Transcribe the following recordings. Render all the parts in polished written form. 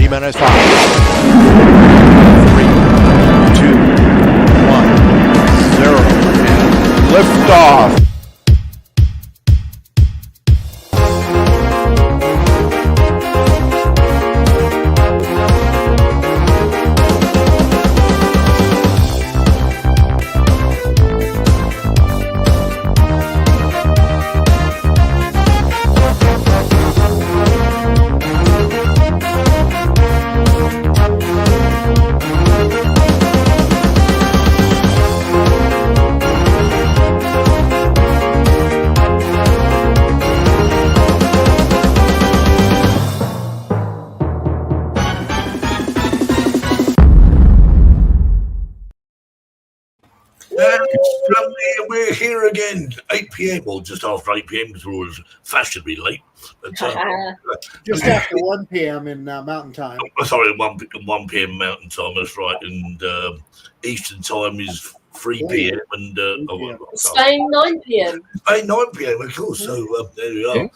T-minus 5, 3, 2, 1, 0, and liftoff. We're here again, 8 p.m. or just after 8 p.m. because we're always fashionably late. But, just after 1 p.m. in Mountain Time. Sorry, 1 p.m. Mountain Time, that's right. And Eastern Time is 3 p.m. And Spain, 9 p.m. Spain, 9 p.m. of course. So there we are. Yeah.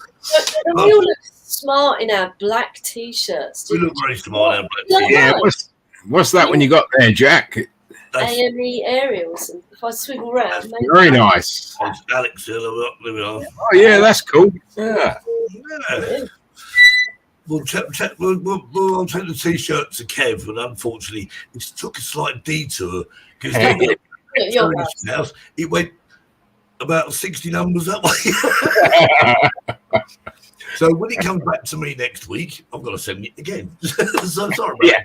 We all look smart in our black t-shirts. We look very smart in our black t-shirts. Yeah, what's that when you got there, Jack? AME aerials. And if I swivel around, very nice. Alex, there we are. Oh yeah, that's cool. Yeah. We'll take the t-shirt to Kev, but unfortunately, it took a slight detour because it went about 60 numbers that way. So when it comes back to me next week, I've got to send it again. So sorry about that.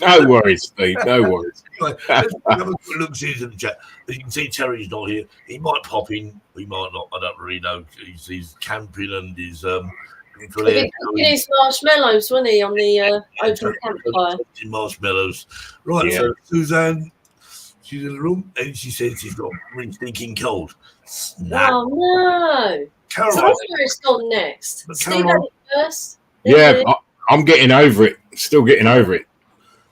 No worries, Steve. No worries. Anyway, let's have a quick look see in the chat. As you can see, Terry's not here. He might pop in. He might not. I don't really know. He's camping and he's cooking his marshmallows, wasn't he, on the open campfire? Marshmallows. Right, so Suzanne, she's in the room and she says she's got really stinking cold. Snap. Oh no. Caroline. So it's gone next. Steve had it first. Yeah, I'm getting over it. Still getting over it.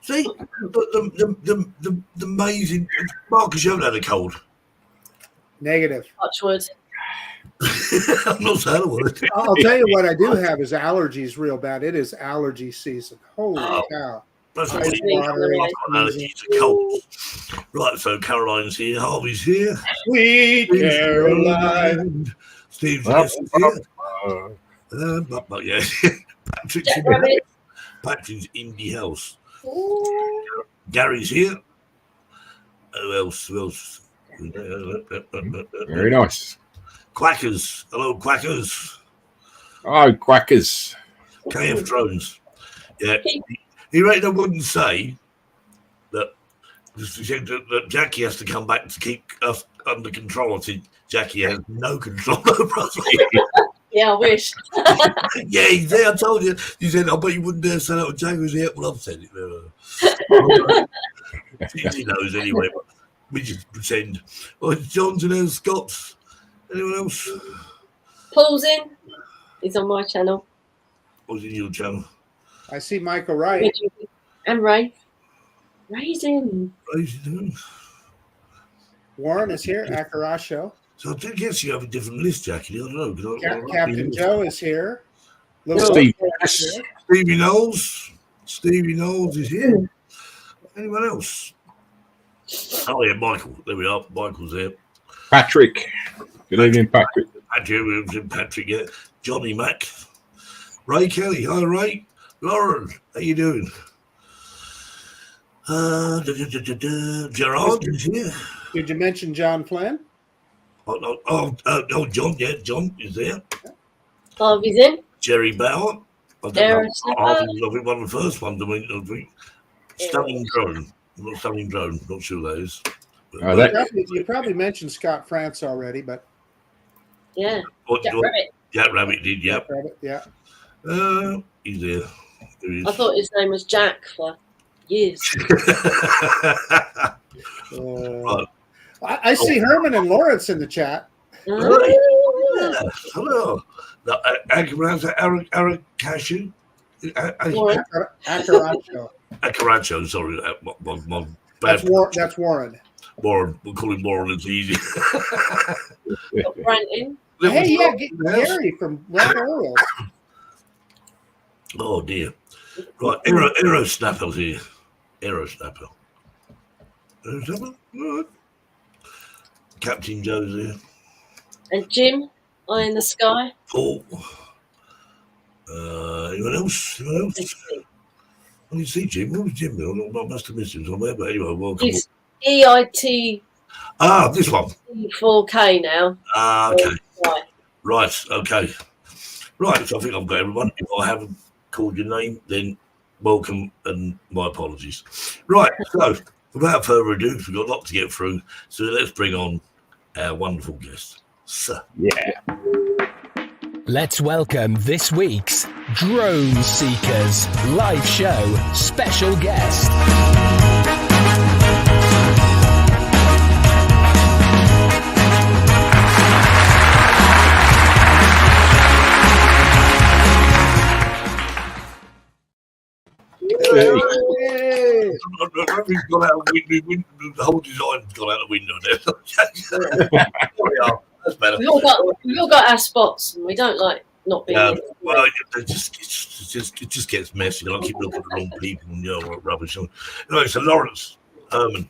See, the amazing Marcus, you haven't had a cold. Negative. Touchwood. I'm not saying a word. I'll tell you what I do have is allergies real bad. It is allergy season. Holy cow. That's allergies to colds. Right, so Caroline's here, Harvey's here. Sweet Caroline. Steve's here. Yeah. Patrick's in the house. Ooh. Gary's here. Who else? Very nice. Quackers. Hello, Quackers. Oh, Quackers. KF Drones. Yeah. He reckon I wouldn't say that Jackie has to come back to keep us under control. I said Jackie has no control over us. Yeah, I wish. Yeah, he's there. I told you. You said, I bet you wouldn't dare say that when Jackie was here. Well, I've said it. She knows anyway, but we just pretend. Oh, John's in there, Scott's. Anyone else? Paul's in. He's on my channel. What's in your channel? I see Michael Wright. And Ray. Ray's in. Warren is here. Akaracho. So I do guess you have a different list, Jackie. I don't know. Captain Joe is here. Stevie Knowles. Stevie Knowles is here. Anyone else? Oh, yeah, Michael. There we are. Michael's there. Patrick. Good evening, Patrick. Patrick, yeah. Johnny Mac. Ray Kelly. Hi, Ray. Lauren, how you doing? Gerard is here. Did you mention John Flynn? Oh, John, yeah, John is there. Harvey's in. Jerry Bauer. I think one of the first ones. I think. Stunning Drone. Not Stunning Drone. Not sure that is. You probably mentioned Scott France already, but yeah. Rabbit. Jack Rabbit did. Yeah. Rabbit, yeah. He's there. I thought his name was Jack for years. Right. I see Herman and Lawrence in the chat. Hello. Aracashu. Acaracho, sorry. That's Warren. Warren. We'll call him Warren. It's easy. Brandon. Hey, yeah, Gary from Red Orioles. Oh dear. Right, Aero Snapper's here. Aero Snapper. Aero Snapper? Right. Captain Joe's here. And Jim, eye in the sky. Paul. Anyone else? Anyone else? I didn't see Jim. Where was Jim? I must have missed him somewhere, but anyway, welcome. It's EIT This one. 4K now. Okay. Right. Okay. Right, so I think I've got everyone. If I haven't called your name, then welcome and my apologies. Right, so without further ado, we've got a lot to get through, so let's bring on our wonderful guest. Sir. Yeah. Let's welcome this week's Drone Seekers live show special guest. Hey. Everything's gone out the whole design's gone out the window there. There we are. That's better. We've all got our spots, and we don't like not being. Well, it just gets messy. I keep looking at the wrong people and what rubbish. Anyway, so Lawrence Herman,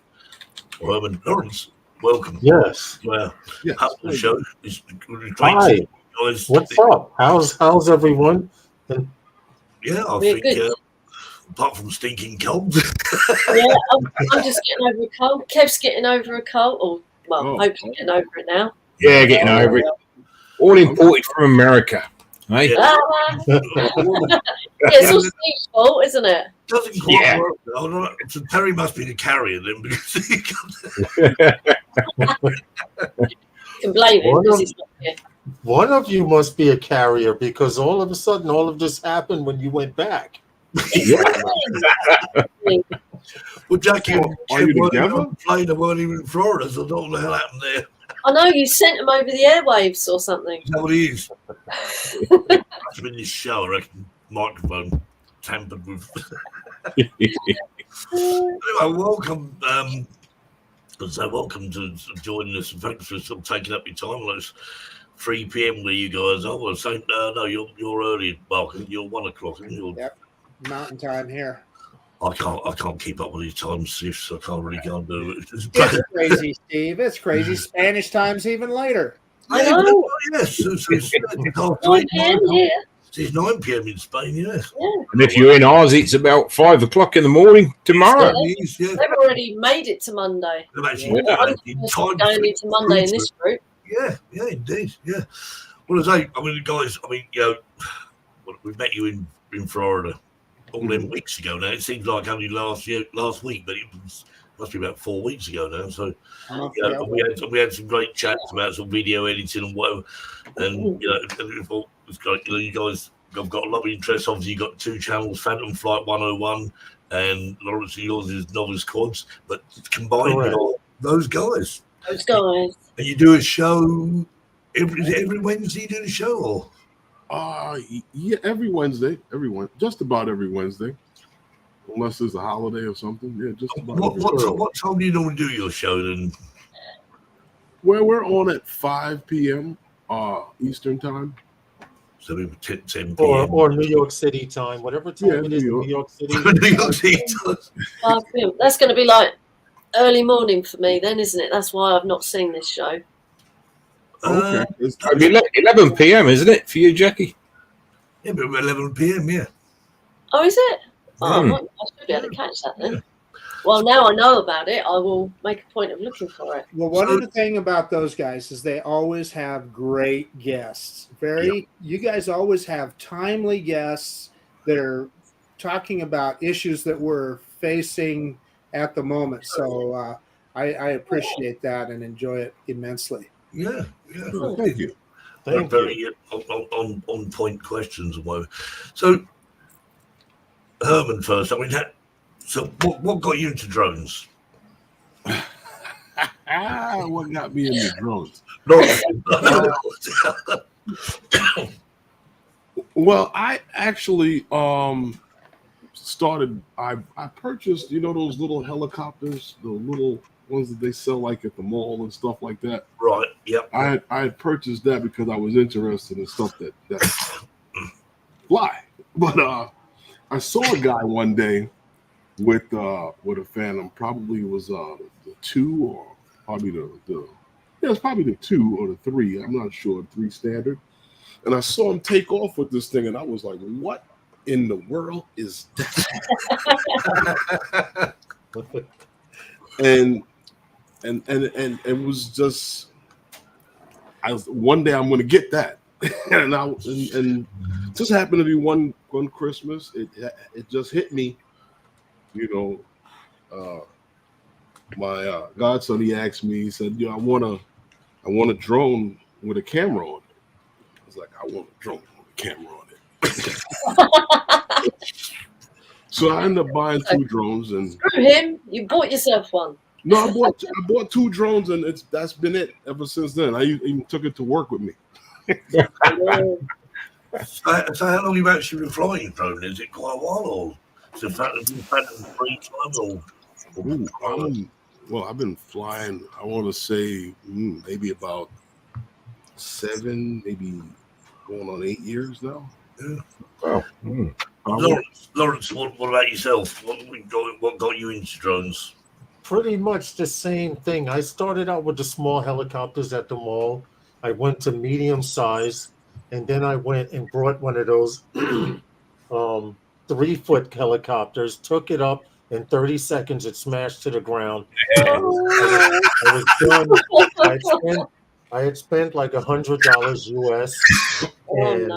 Lawrence, welcome. Yes. Well, Yes. how the show is great. Hi. You guys. What's up? How's everyone? Yeah, I We're think good. apart from stinking cold. Yeah, I'm just getting over a cold. Kev's getting over a cold. Or well, hopefully getting over it now. Yeah, getting over it. All imported from America. Hey? Yeah. It's all Steve's fault, isn't it? Doesn't quite Yeah. work. Oh, no, so Terry must be the carrier then, because he You can blame him because he's not here. One of you must be a carrier because all of a sudden all of this happened when you went back. Well, Jackie, Are you together? Plane, they weren't even in Florida, so I don't know what the hell happened there. I know you sent him over the airwaves or something. Is that what it is? That's been this show, I reckon. Microphone tampered with. Anyway, welcome. Welcome to joining us. Thanks for sort of taking up your time. Well, it's 3 p.m. where you guys are. Well, saying, no, you're early, Mark. You're 1 o'clock. Yep. Mountain time here. I can't keep up with these time shifts. I can't really go and do it. It's crazy, Steve. It's crazy. Spanish time's even later. I know. Yes, it's 9 p.m. here. It's 9 p.m. in Spain, yes. Yeah. And if you're in ours, it's about 5 o'clock in the morning tomorrow. Yeah. They've already made it to Monday. They've actually I'm going into Monday in this group. Yeah, indeed, yeah. Well, the guys, we've met you in Florida all them weeks ago now. It seems like only last week, but it must be about 4 weeks ago now. So, we had some great chats about some video editing and whatever. And, it's great. You guys have got a lot of interest. Obviously, you've got 2 channels, Phantom Flight 101 and Lawrence, yours is Novice Quads. But combined with all those guys. Those guys. And you do a show every Wednesday. You do the show, or Yeah, every Wednesday. Just about every Wednesday. Unless there's a holiday or something. Yeah, just about every Wednesday. what time do you normally do your show then? Well, we're on at 5 p.m. Eastern time. So we 10 p.m. Or New York City time, whatever time it is in New York City. New York City. That's going to be like early morning for me then, isn't it? That's why I've not seen this show. Okay. It'll be 11 p.m., isn't it, for you, Jackie? Yeah, but 11 p.m. Yeah. Oh, is it? Oh, I should be able to catch that then. Well, now I know about it, I will make a point of looking for it. Well, one of the thing about those guys is they always have great guests. You guys always have timely guests that are talking about issues that we're facing at the moment. So I appreciate that and enjoy it immensely. Yeah. Oh, thank you. Very on point questions and whatever. So, Herman first. So what got you into drones? What got me into drones? Well, I actually started. I purchased, those little helicopters, the little ones that they sell like at the mall and stuff like that. Right. Yep. I had purchased that because I was interested in stuff that fly. But I saw a guy one day with a Phantom. Probably was the 2 or probably the it's probably the 2 or the 3. I'm not sure. 3 standard. And I saw him take off with this thing, and I was like, "What in the world is that?" and it was just, one day I'm going to get that, and just happened to be one Christmas. It just hit me, my godson, he asked me, he said, I want a drone with a camera on it. I was like, I want a drone with a camera on it. So I ended up buying 2 drones, and Screw him, you bought yourself one. no, I bought 2 drones, and that's been it ever since then. I even took it to work with me. So how long have you actually been flying drone? Is it quite a while, or is it Phantom 3 times, or? Well, I've been flying, I want to say maybe about 7, maybe going on 8 years now. Yeah. Wow. Lawrence, what about yourself? What got you into drones? Pretty much the same thing. I started out with the small helicopters at the mall. I went to medium size, and then I went and brought one of those 3-foot helicopters, took it up. In 30 seconds, it smashed to the ground. I was done. I had spent like $100 US, and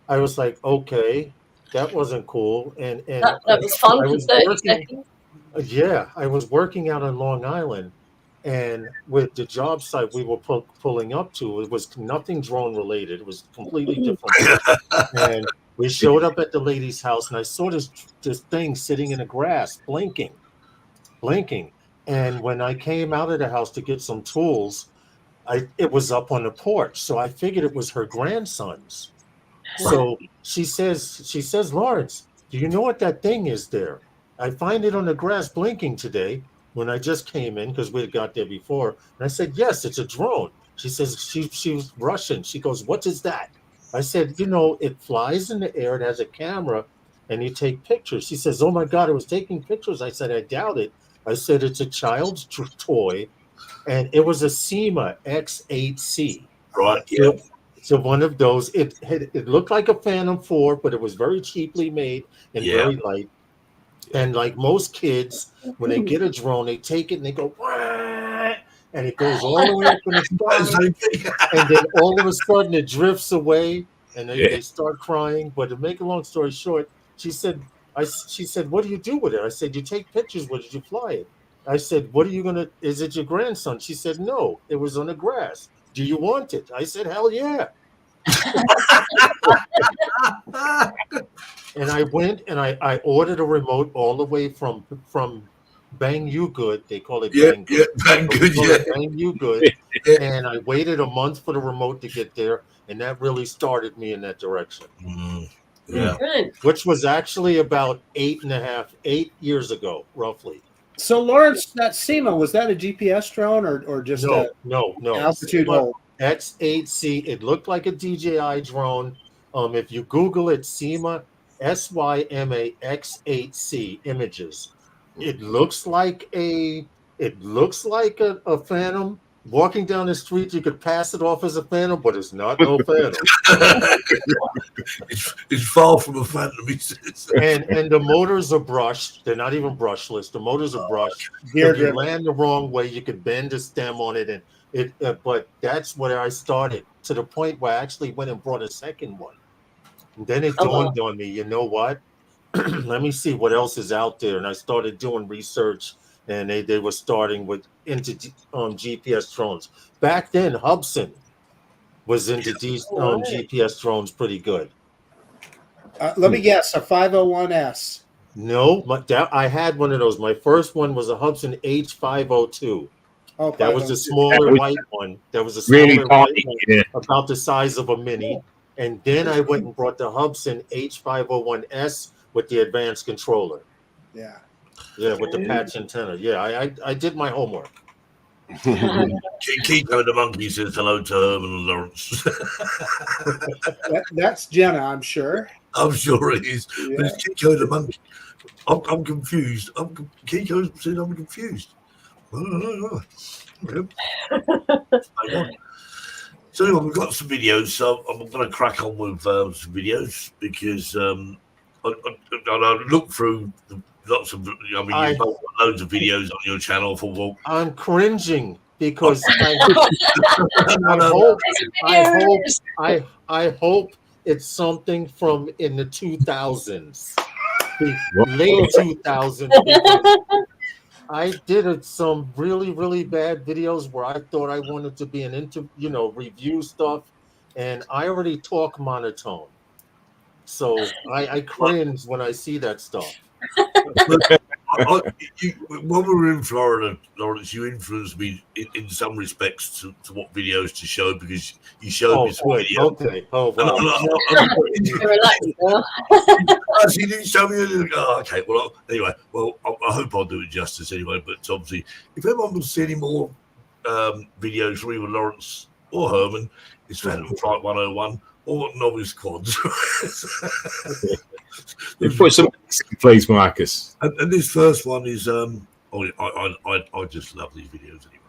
I was like, okay, that wasn't cool. And that was fun for 30 seconds. Yeah, I was working out on Long Island, and with the job site we were pulling up to, it was nothing drone related. It was completely different. And we showed up at the lady's house, and I saw this thing sitting in the grass, blinking. And when I came out of the house to get some tools, it was up on the porch. So I figured it was her grandson's. So she says, Lawrence, do you know what that thing is there? I find it on the grass blinking today when I just came in, because we had got there before. And I said, yes, it's a drone. She says, she was Russian. She goes, what is that? I said, it flies in the air. It has a camera, and you take pictures. She says, oh, my God, I was taking pictures. I said, I doubt it. I said, it's a child's toy, and it was a SEMA X8C. Right, yeah. So one of those, it looked like a Phantom 4, but it was very cheaply made and very light. And like most kids, when they get a drone, they take it and they go, wah! And it goes all the way up in the sky. And then all of a sudden it drifts away, and they start crying. But to make a long story short, she said, what do you do with it? I said, you take pictures. What did you fly it? I said, is it your grandson? She said, no, it was on the grass. Do you want it? I said, hell yeah. And I went and I ordered a remote all the way from Bang You Good. They call it Bang Good. Bang Good, Bang You Good. And I waited a month for the remote to get there, and that really started me in that direction. Yeah. Which was actually about 8 years ago, roughly. So, Lawrence, that SEMA, was that a GPS drone or just no altitude hold? X8C. It looked like a DJI drone. If you Google it, SEMA, SYMA X8C images. It looks like a Phantom. Walking down the street, you could pass it off as a Phantom, but it's not no Phantom. It's far from a Phantom. And the motors are brushed. They're not even brushless. The motors are brushed. If you land the wrong way, you could bend a stem on it, and but that's where I started, to the point where I actually went and brought a second one. And then it dawned on me, you know what? Let me see what else is out there. And I started doing research, and they were starting with into GPS drones. Back then, Hubsan was into GPS drones pretty good. Let me guess, a 501S. No, I had one of those. My first one was a Hubsan H502. Oh, that was the smaller white one. That was a smaller white one, about the size of a Mini. And then I went and brought the Hubsan H501S with the advanced controller. Yeah. Yeah, with the patch antenna. Yeah, I did my homework. Kiko the monkey says hello to Herman and Lawrence. That's Jenna, I'm sure. I'm sure it is. Yeah. But it's Kiko the monkey. I'm confused. Kiko said I'm confused. Okay. So anyway, we've got some videos. So I'm going to crack on with some videos because I looked through lots of. I mean, you've got loads of videos on your channel for. Well, I'm cringing because I hope it's something from in the 2000s, the late 2000s. I did some really, really bad videos where I thought I wanted to be review stuff, and I already talk monotone. So I cringe when I see that stuff. When we were in Florida, Lawrence, you influenced me in some respects to what videos to show because you showed me some videos. Okay. Oh, wow. You didn't show me. Okay. Well, anyway. Well, I hope I'll do it justice anyway. But obviously, if anyone wants to see any more videos from either Lawrence or Herman, it's Phantom Flight 101 or Novice Quads. They put some place, Marcus. And this first one is I just love these videos anyway.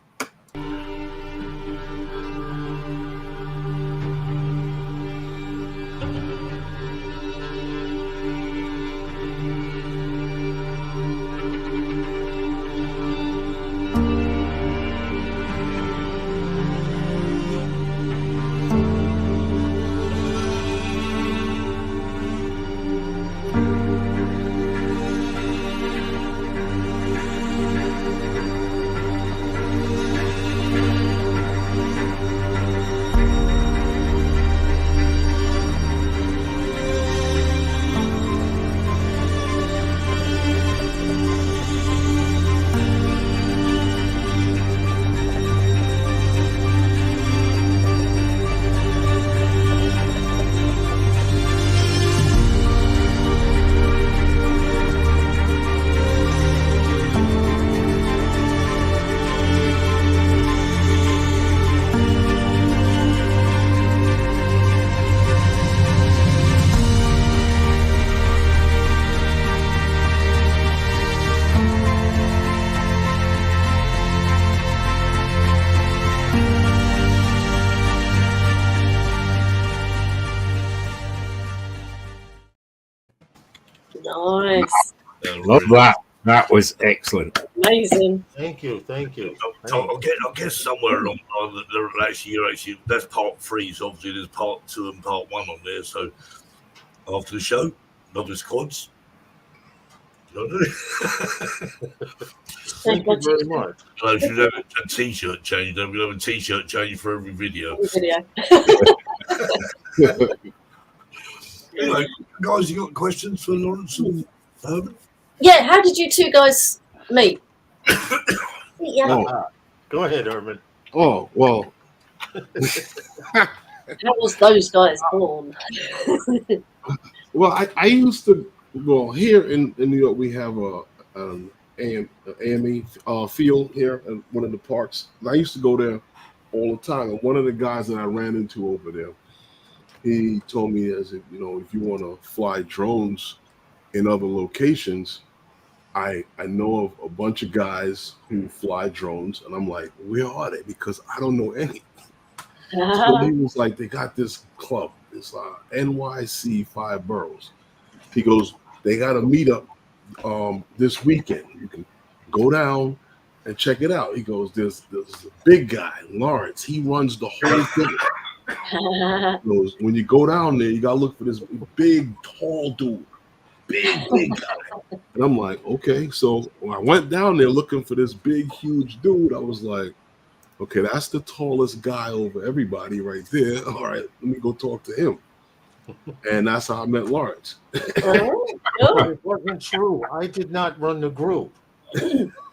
Nice. Love that. That was excellent. Amazing. Thank you. I guess somewhere along the line that actually that's part 3. So obviously there's part 2 and part 1 on there. So after the show, Novice Quads. Thank you very much. I should have a T-shirt change. Then we'll have a T-shirt change for every video. Anyway, guys, you got questions for Lawrence and Herman? Yeah, how did you two guys meet? Go ahead, Herman. Oh, well. How was those guys born? Well, I used to, here in New York, we have an AME field here in one of the parks. And I used to go there all the time. And one of the guys that I ran into over there, he told me, if you want to fly drones in other locations, I know of a bunch of guys who fly drones. And I'm like, where are they? Because I don't know any. So he was like, they got this club, this NYC 5 Boroughs. He goes, they got a meetup this weekend. You can go down and check it out. He goes, there's a big guy, Lawrence. He runs the whole thing. Goes, when you go down there, you gotta look for this big, tall dude, big guy. And I'm like, okay. So when I went down there looking for this big, huge dude, I was like, okay, that's the tallest guy over everybody right there. All right, let me go talk to him. And that's how I met Lawrence. It wasn't true. I did not run the group.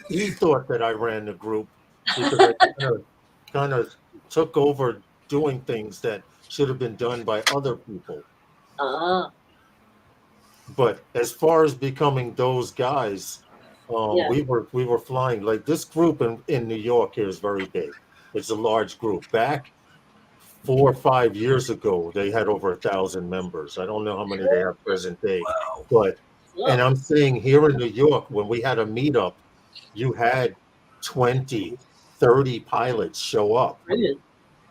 He thought that I ran the group because I kind of took over doing things that should have been done by other people. But as far as becoming those guys, we were flying. Like this group in New York here is very big. It's a large group. Back 4 or 5 years ago, they had over 1,000 members. I don't know how many they have present day, Wow. but and Look, I'm saying here in New York, when we had a meetup, you had 20, 30 pilots show up. brilliant.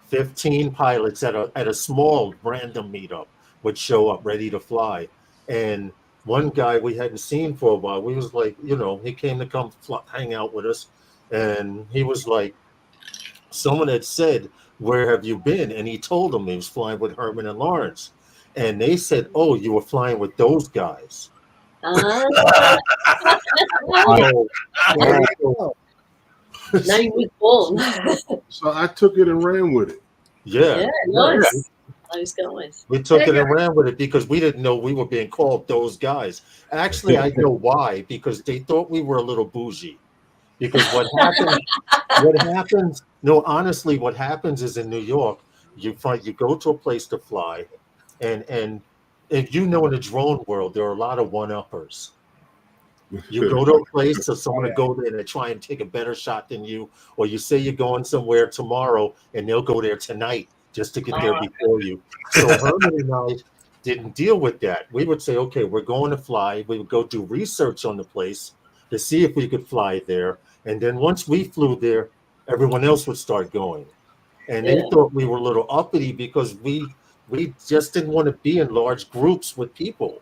15 pilots at a small random meetup would show up ready to fly. And one guy we hadn't seen for a while, we was like, he came to hang out with us. And he was like, someone had said, "Where have you been?" And he told them he was flying with Herman and Lawrence. And they said, "Oh, you were flying with those guys." Ah, So, There you go. name was born. So I took it and ran with it. yeah. Yeah, nice. Those guys. We took it and ran with it because we didn't know we were being called those guys. Actually, I know why, because they thought we were a little bougie. Because honestly, what happens is in New York, you go to a place to fly, and if in the drone world, there are a lot of one-uppers. You go to a place, so someone will go there and they try and take a better shot than you, or you say you're going somewhere tomorrow, and they'll go there tonight just to get there before you. So Herman and I didn't deal with that. We would say, okay, we're going to fly. We would go do research on the place to see if we could fly there. And then once we flew there, everyone else would start going. And they thought we were a little uppity because we just didn't want to be in large groups with people.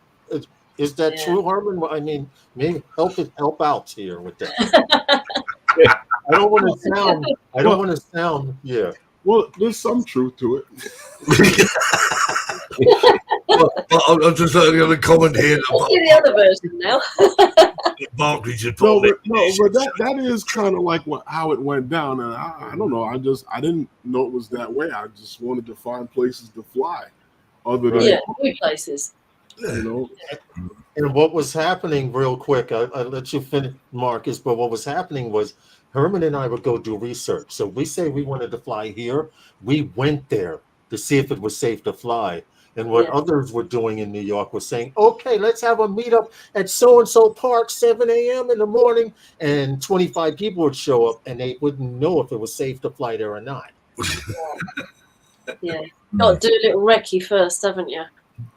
Is that true, Herman? I mean, maybe help out here with that. I don't want to sound. Yeah. Well, there's some truth to it. I'm just going to comment here. Let's do the other version now. Barclays should No, probably. but that is kind of like how it went down, and I don't know. I didn't know it was that way. I just wanted to find places to fly, other than new places. And what was happening, real quick, I'll let you finish, Marcus, but what was happening was Herman and I would go do research. So we say we wanted to fly here. We went there to see if it was safe to fly. And what others were doing in New York was saying, okay, let's have a meetup at so-and-so park, 7 a.m. in the morning. And 25 people would show up, and they wouldn't know if it was safe to fly there or not. Yeah. Got to do a little recce first, haven't you?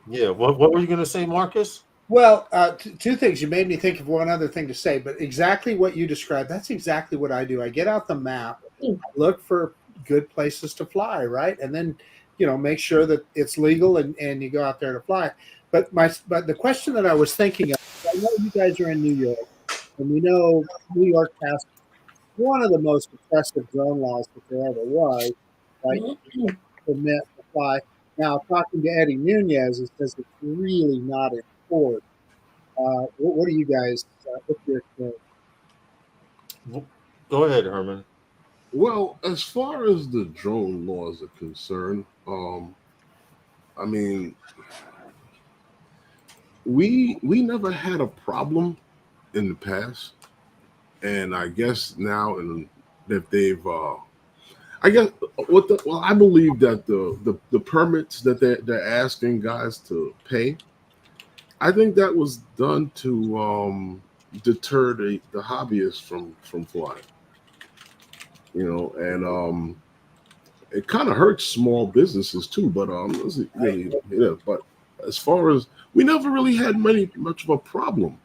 Yeah. What were you going to say, Marcus? Well, two things. You made me think of one other thing to say, but exactly what you described, that's exactly what I do. I get out the map, look for good places to fly, right? And then, make sure that it's legal and you go out there to fly. But the question that I was thinking of, I know you guys are in New York, and we know New York passed one of the most oppressive drone laws that there ever was, right? Permit to fly. Now, talking to Eddie Nunez, it says it's really not enforced. What do you guys? What's your experience? Go ahead, Herman. Well, as far as the drone laws are concerned, I mean, we never had a problem in the past, and I guess now that they've, I guess I believe that the permits that they're asking guys to pay, I think that was done to deter the hobbyists from flying. And it kind of hurts small businesses too. But but as far as we never really had much of a problem,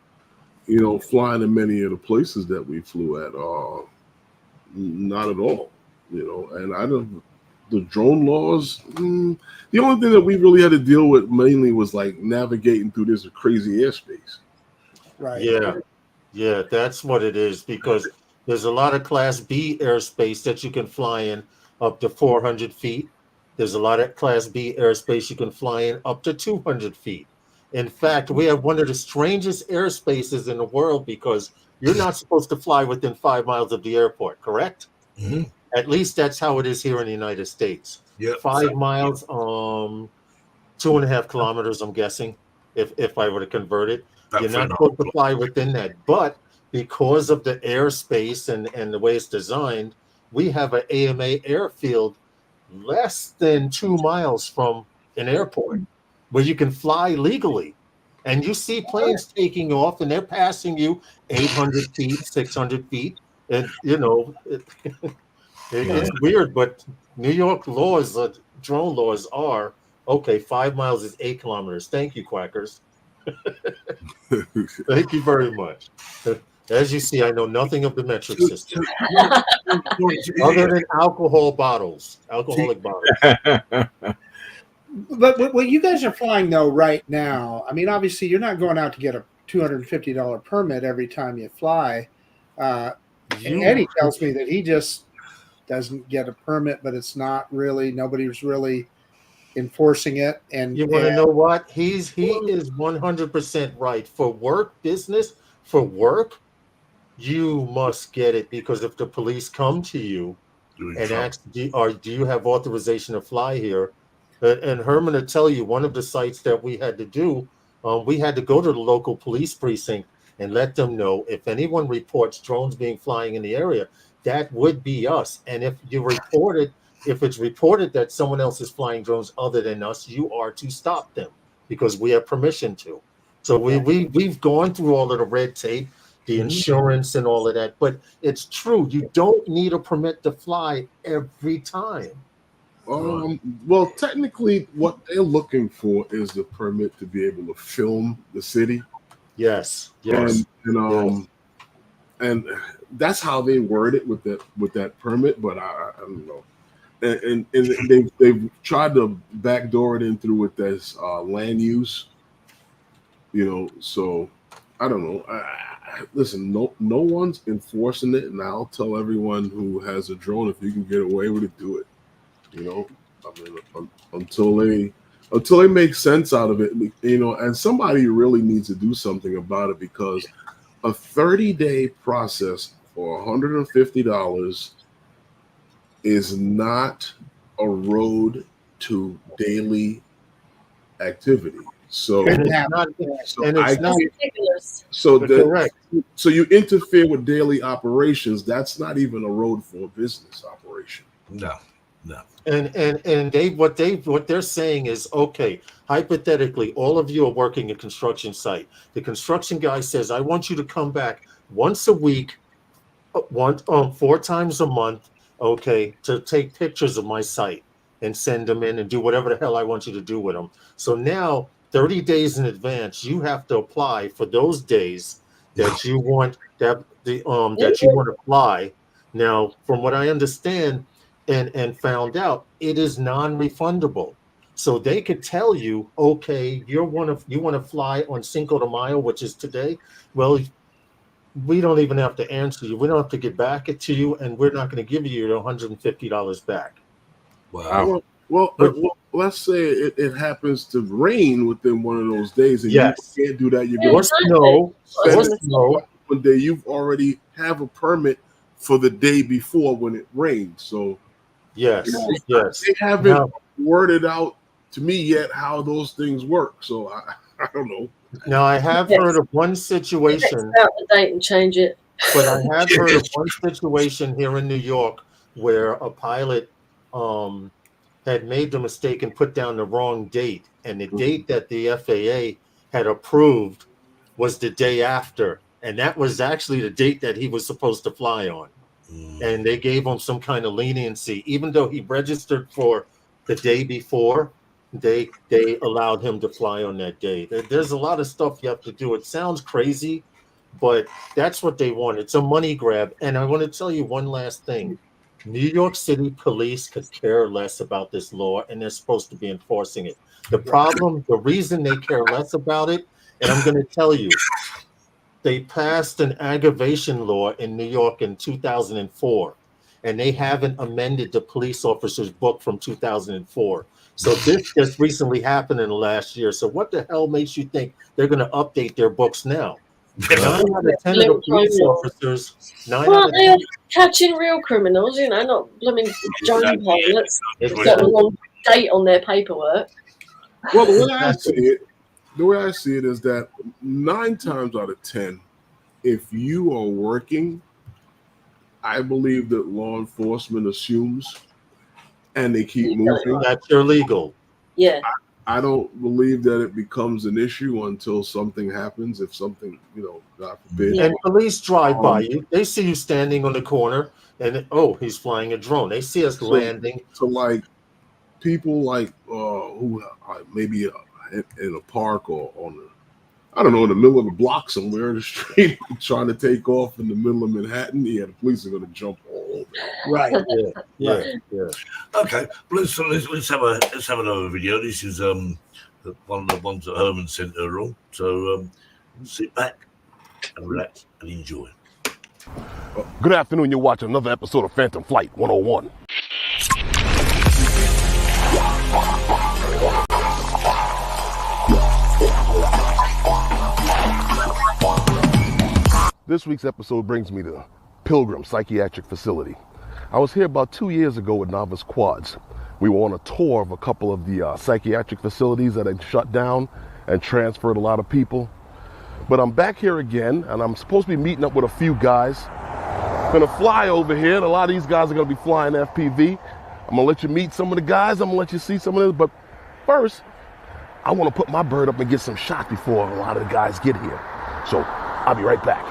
flying in many of the places that we flew at. Not at all. And the drone laws. The only thing that we really had to deal with mainly was like navigating through this crazy airspace. Right. Yeah, that's what it is, because there's a lot of Class B airspace that you can fly in up to 400 feet. There's a lot of Class B airspace you can fly in up to 200 feet. In fact, we have one of the strangest airspaces in the world, because you're not supposed to fly within 5 miles of the airport, correct? Mm-hmm. At least that's how it is here in the United States. Yep. 5 miles, 2.5 kilometers, I'm guessing, if I were to convert it. You're not supposed to fly within that. But because of the airspace and the way it's designed, we have an AMA airfield less than 2 miles from an airport where you can fly legally. And you see planes taking off, and they're passing you 800 feet, 600 feet. And, It's weird, but New York laws, drone laws are okay. 5 miles is 8 kilometers. Thank you, quackers. Thank you very much. As you see, I know nothing of the metric system other than alcoholic bottles. But what you guys are flying though right now, I mean, obviously you're not going out to get a $250 permit every time you fly. Eddie tells me that he just doesn't get a permit, but it's not really, nobody's really enforcing it. And you want to know what? He is 100% right. For work, business, for work, you must get it, because if the police come to you and ask, do you have authorization to fly here? And Herman will tell you, one of the sites that we had to do, we had to go to the local police precinct and let them know if anyone reports drones being flying in the area, that would be us. And if it's reported that someone else is flying drones other than us, you are to stop them because we have permission to. So we've gone through all of the red tape, the insurance and all of that, but it's true. You don't need a permit to fly every time. Well, technically, what they're looking for is the permit to be able to film the city. Yes. And that's how they word it with that permit. But I don't know. And they've tried to backdoor it in through with this land use. So I don't know. Listen, no one's enforcing it, and I'll tell everyone who has a drone, if you can get away with it, do it. Until they make sense out of it, and somebody really needs to do something about it, because a 30-day process for $150 is not a road to daily activity. So you interfere with daily operations. That's not even a road for a business operation. No. And what they're saying is, okay, hypothetically, all of you are working a construction site. The construction guy says, I want you to come back once a week, 4 times a month, okay, to take pictures of my site and send them in and do whatever the hell I want you to do with them. So now 30 days in advance, you have to apply for those days that you want that you want to fly. Now, from what I understand and found out, it is non-refundable. So they could tell you, okay, you want to fly on Cinco de Mayo, which is today. Well, we don't even have to answer you. We don't have to get back it to you, and we're not going to give you your $150 back. Wow. Well, let's say it happens to rain within one of those days, and you can't do that. You're going to snow. One day you've already have a permit for the day before when it rained. So yes, they haven't worded out to me yet how those things work. So I don't know. Now I have heard of one situation. Out the date and change it. But I have heard of one situation here in New York where a pilot had made the mistake and put down the wrong date, and the date that the FAA had approved was the day after, and that was actually the date that he was supposed to fly on. And they gave him some kind of leniency, even though he registered for the day before. They allowed him to fly on that day. There's a lot of stuff you have to do. It sounds crazy, but that's what they want. It's a money grab. And I want to tell you one last thing. New York City police could care less about this law, and they're supposed to be enforcing it. The reason they care less about it, and I'm going to tell you, they passed an aggravation law in New York in 2004, and they haven't amended the police officer's book from 2004. So this just recently happened in the last year. So what the hell makes you think they're going to update their books now? 9 out of 10 of the police officers, they are catching real criminals, not blooming drone pilots. They've got the wrong date on their paperwork. Well, the way I see it is that 9 times out of 10, if you are working, I believe that law enforcement assumes, and they keep moving. That's illegal. Yeah. I don't believe that it becomes an issue until something happens. If something, God forbid. And police drive by you. They see you standing on the corner, and he's flying a drone. They see us landing. So like people like who maybe in a park or on I don't know, in the middle of a block somewhere in the street trying to take off in the middle of Manhattan. The police are going to jump all over. Right. Yeah. Okay, let's have another video. This is one of the ones that Herman sent earlier. So sit back and relax and enjoy. Good afternoon. You're watching another episode of Phantom Flight 101. This week's episode brings me to Pilgrim Psychiatric Facility. I was here about 2 years ago with Novice Quads. We were on a tour of a couple of the psychiatric facilities that had shut down and transferred a lot of people. But I'm back here again, and I'm supposed to be meeting up with a few guys. Gonna fly over here, and a lot of these guys are gonna be flying FPV. I'm gonna let you meet some of the guys, I'm gonna let you see some of this, but first, I wanna put my bird up and get some shots before a lot of the guys get here. So, I'll be right back.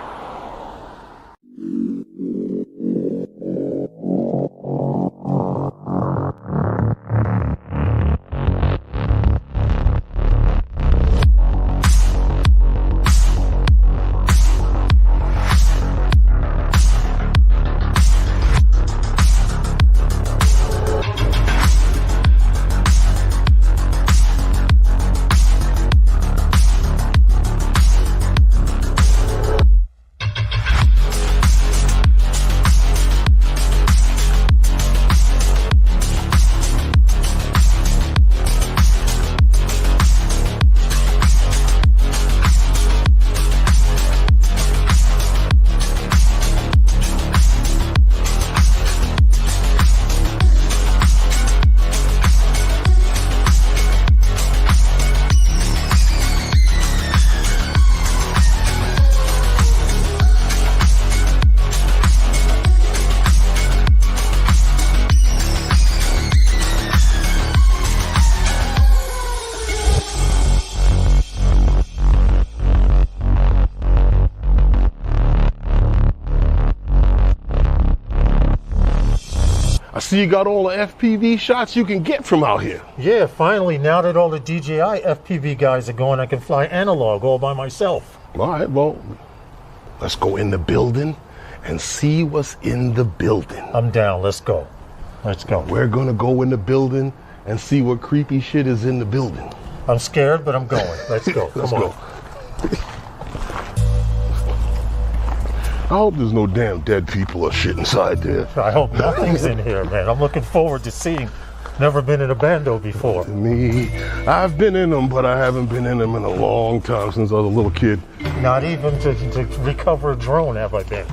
So you got all the FPV shots you can get from out here. Yeah, finally, now that all the DJI FPV guys are going, I can fly analog all by myself. All right, well, let's go in the building and see what's in the building. I'm down. Let's go. Let's go. We're going to go in the building and see what creepy shit is in the building. I'm scared, but I'm going. Let's go. Let's Come go. on. I hope there's no damn dead people or shit inside there. I hope nothing's in here, man. I'm looking forward to seeing. Never been in a bando before. Me, I've been in them, but I haven't been in them in a long time since I was a little kid. Not even to recover a drone have I been.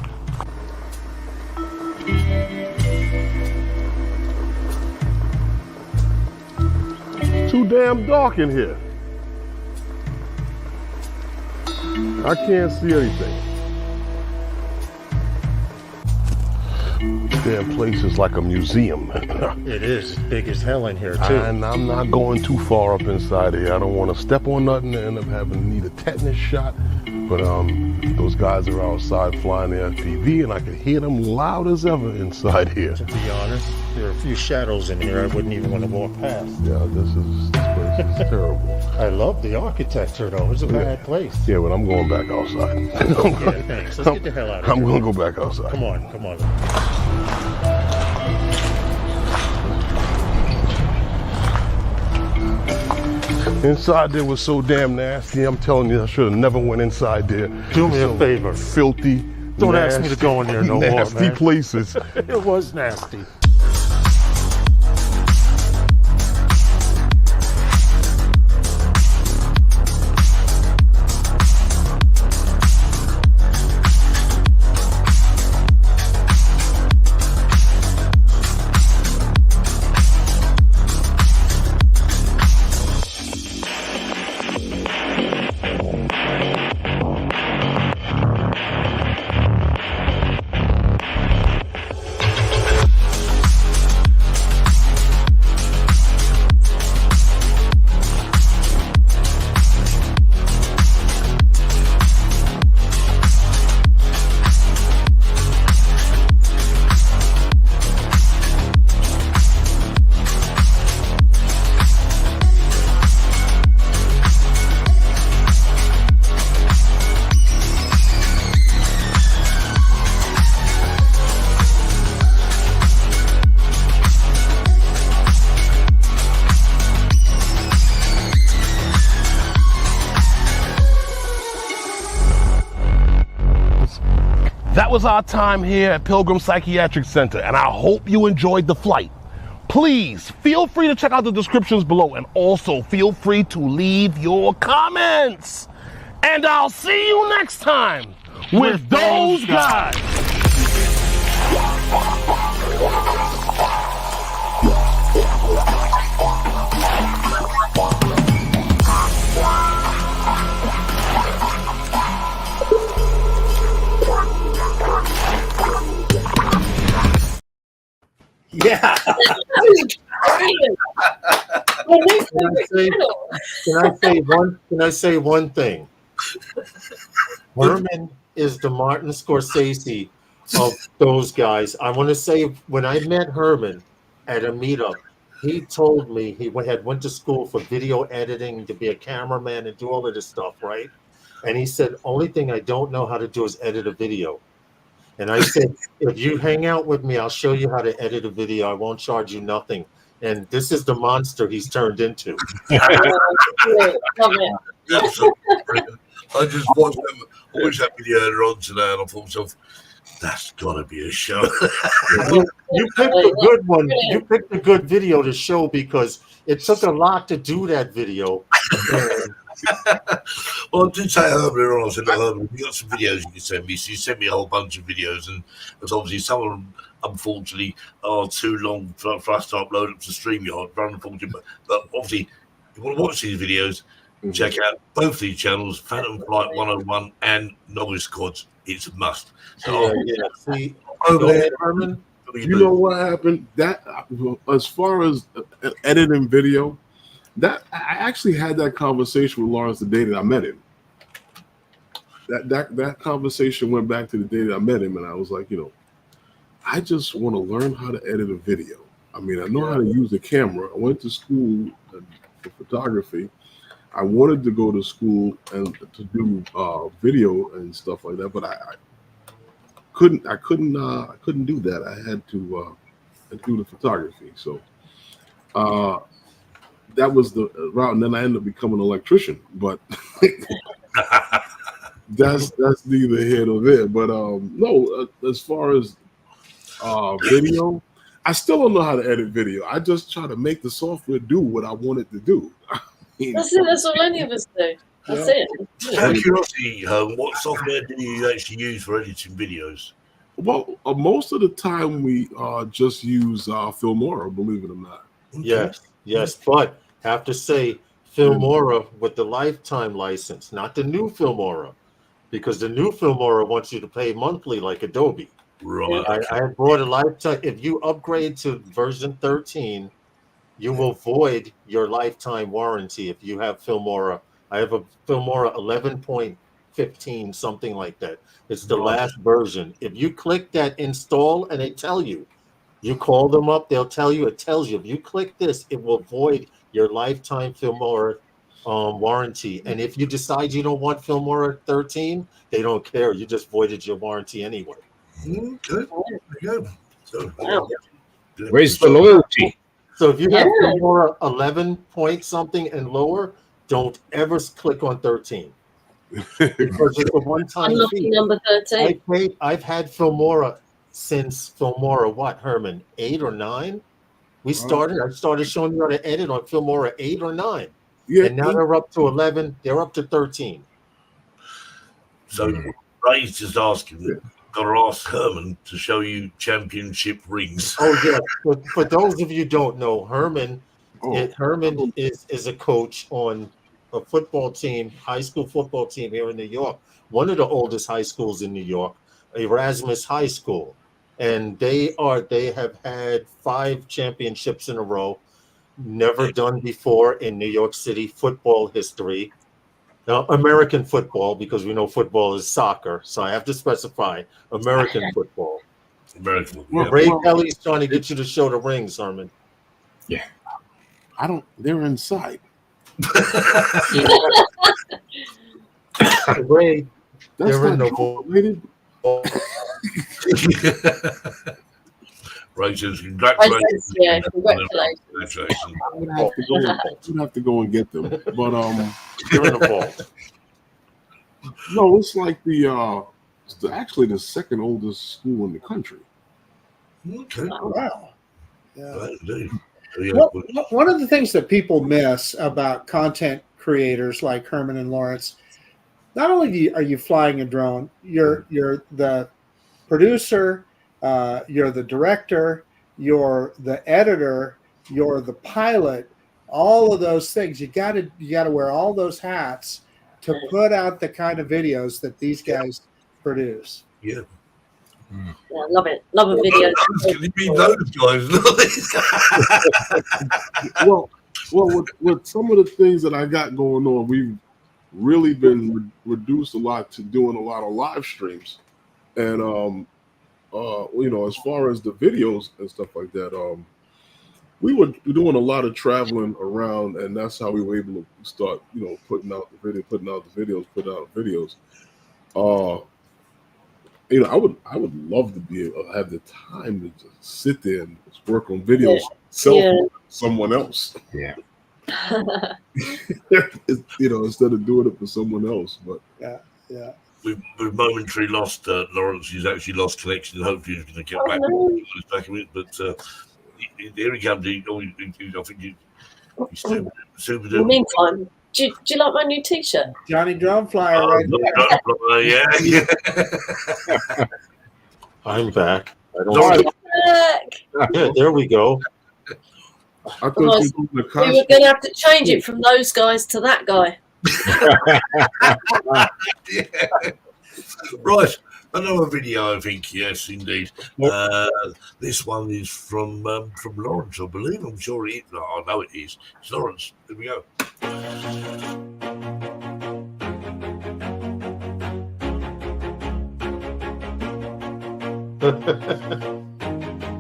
Too damn dark in here. I can't see anything. Damn place is like a museum. It is. It's big as hell in here, too. And I'm not going too far up inside here. I don't want to step on nothing and end up having to need a tetanus shot. But those guys are outside flying the FPV, and I can hear them loud as ever inside here. To be honest, there are a few shadows in here I wouldn't even want to walk past. Yeah, this place is terrible. I love the architecture, though. It's a bad place. Yeah, but I'm going back outside. Yeah, thanks. Let's get the hell out of here. I'm going to go back outside. Come on, come on. Inside there was so damn nasty. I'm telling you, I should have never went inside there. Do me a favor. Filthy. Don't ask me to go in there no more, man. Nasty places. It was nasty. That was our time here at Pilgrim Psychiatric Center, and I hope you enjoyed the flight. Please feel free to check out the descriptions below, and also feel free to leave your comments. And I'll see you next time with those guys. Yeah. Can I say one thing? Herman is the Martin Scorsese of those guys. I want to say, when I met Herman at a meetup, he told me he went to school for video editing, to be a cameraman and do all of this stuff, right? And he said, only thing I don't know how to do is edit a video. And I said, if you hang out with me, I'll show you how to edit a video. I won't charge you nothing. And this is the monster he's turned into. I just watched them. I watched that video earlier on today, and I thought to myself, that's got to be a show. You picked a good one. You picked a good video to show, because it took a lot to do that video. Well, I did say earlier on, I said, Herman, you got some videos you can send me. So you sent me a whole bunch of videos, and there's obviously some of them, unfortunately, are too long for us to upload them to StreamYard. Unfortunately, but obviously, if you want to watch these videos, check out both these channels, Phantom Flight 101 and Novice Squads. It's a must. So, See, Herman, you know what happened? That as far as editing video, that I actually had that conversation with Lawrence the day that I met him. That conversation went back to the day that I met him, and I was like, I just want to learn how to edit a video. I mean, I know how to use the camera. I went to school for photography. I wanted to go to school and to do video and stuff like that, but I couldn't do that. I had to do the photography. So that was the route, and then I ended up becoming an electrician. But that's neither here nor there. But no, as far as video, I still don't know how to edit video. I just try to make the software do what I want it to do. That's it. That's all any of us do. That's it. Out of curiosity, what software do you actually use for editing videos? Well, most of the time we just use Filmora, believe it or not. Yes, but have to say Filmora with the lifetime license, not the new Filmora, because the new Filmora wants you to pay monthly like Adobe. Right. I brought a lifetime. If you upgrade to version 13, you will void your lifetime warranty if you have Filmora. I have a Filmora 11.15, something like that. It's the last version. If you click that install and they tell you, you call them up, they'll tell you, it tells you, if you click this, it will void your lifetime Filmora warranty. And if you decide you don't want Filmora 13, they don't care. You just voided your warranty anyway. Good. Good. So, Where's the loyalty? So if you have Filmora 11 point something and lower, don't ever click on 13. Because it's a one-time Unlucky fee. number 13. I've had Filmora since Filmora, what, Herman, 8 or 9? I started showing you how to edit on Filmora 8 or 9. Yeah, And now they're up to 11. They're up to 13. So Ray's just asking, got to ask Herman to show you championship rings. Oh, yeah. For those of you who don't know, Herman is a coach on a football team, high school football team here in New York, one of the oldest high schools in New York, Erasmus High School. And they have had 5 championships in a row, never done before in New York City football history. Now, American football, because we know football is soccer, so I have to specify American football. American. Ray Kelly's trying to get you to show the rings, Herman. Yeah. They're inside. Ray, That's they're in not the vault. related. Ray says, congratulations. Yeah, congratulations. I'm gonna have to go and get them. But They're in the vault. no, it's like the It's actually the second oldest school in the country. Okay. Wow. Yeah. Right, indeed. So, yeah, Well, one of the things that people miss about content creators like Herman and Lawrence, not only are you flying a drone, you're the producer, you're the director, you're the editor, you're the pilot. All of those things, you got to wear all those hats to put out the kind of videos that these guys produce. yeah. Yeah, love it. Love a video. You mean those guys? Well, with some of the things that I got going on, we've really been reduced a lot to doing a lot of live streams, and as far as the videos and stuff like that, we were doing a lot of traveling around, and that's how we were able to start, putting out the videos. I would love to be able to have the time to just sit there and just work on videos, someone else. Yeah. Instead of doing it for someone else. But yeah. We've momentarily lost Lawrence. He's actually lost connection. Hopefully, he's going to get back. Back in it, but here he comes. I think he's super. In the meantime, do you like my new T-shirt? Johnny Drone Flyer, right there. Yeah. I'm back. I don't yeah, there we go. I thought we were going to have to change it from those guys to that guy. Yeah. Right. Another video, I think. Yes, indeed. This one is from Lawrence, I believe. I'm sure it is. No, I know it is. It's Lawrence. Here we go.